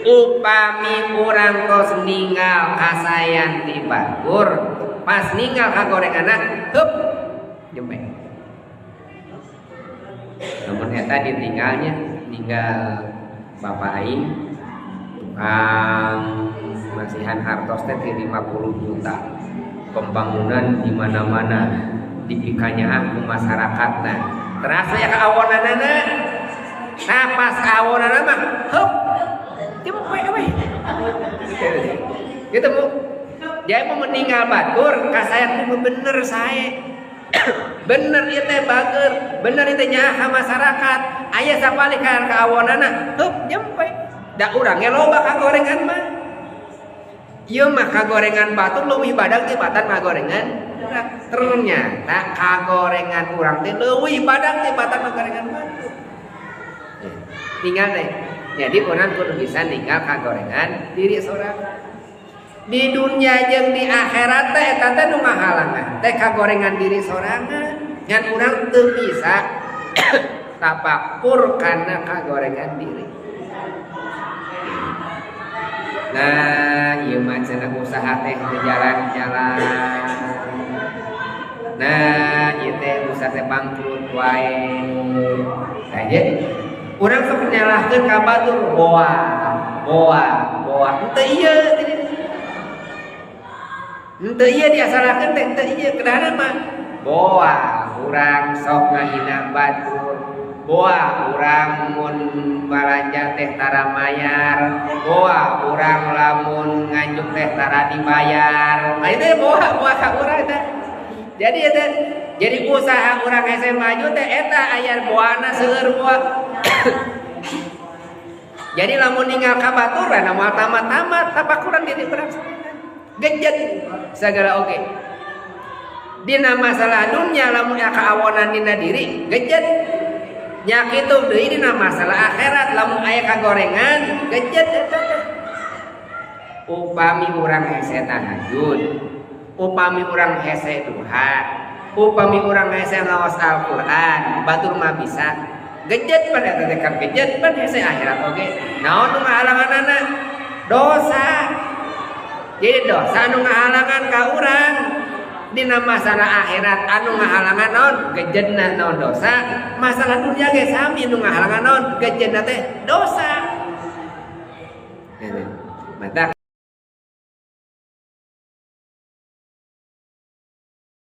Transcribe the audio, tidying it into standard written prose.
upami urang tos ninggal kasayan ti batur pas ninggal kagorenganna heup jempe namun eta ditinggalnya ninggal bapak aing tukang masihan hartos teh 50 juta pembangunan di mana-mana dipikanya ku masyarakatna terasa ya kaawonanana nah pas kaawonanana mah heup gitu bu dia mau meninggal batur kasaya kudu bener saya bener ieu teh bager bener ieu teh nyaha masyarakat aya sapali ka kaawonana heup nyampe da urang ge loba kagorengan mah ieu mah kagorengan batur leuwih badag tibatan kagorengan ternyata kagorengan urang teh leuwih badag tibatan kagorengan batur tinggal deh jadi orang kudu bisa ninggal kagorengan diri seorang di dunia jeung di akhirat teh eta teh nu ngahalangan teh kagorengan diri sorangan ngan urang teu bisa tapakur kana kagorengan diri. Nah, ieu mah cenah usaha teh jalan-jalan. Nah, ieu teh usaha teh bangkrut wae. Saja urang sok nyalahkeun ka batur boa. Henteu ieu henteu ieu diasalakeun teh henteu ieu kedaharan mah boa urang sok ngahina batur. Boa urang mun balanja teh tara mayar. Boa urang lamun nganjuk teh tara dibayar. Nah itu boa ka urang teh. Jadi usaha urang hese maju teh eta aya boana seueur boa. Jadi lamun ninggal ka baturan moal tamat-tamat tapakuran diri urang gejet sagala oge. Dina masalah dunya lamun kaawonan dina diri gejet. Nya kitu deui dina masalah akhirat lamun aya kagorengan gejet eta teh. Upami urang hese tahajud, upami urang hese duha, upami urang hese ngaos Al-Qur'an, batur mah bisa gejet pada tetekan gejet pan hese akhirat oge. Naon nu ngahalanganana? Dosa. Jadi dosa nu ngahalangan ka urang dina masalah akhirat anu ngahalangan naon gejetna naon dosa, masalah dunia ge sami nu ngahalangan naon gejetna teh dosa. Mata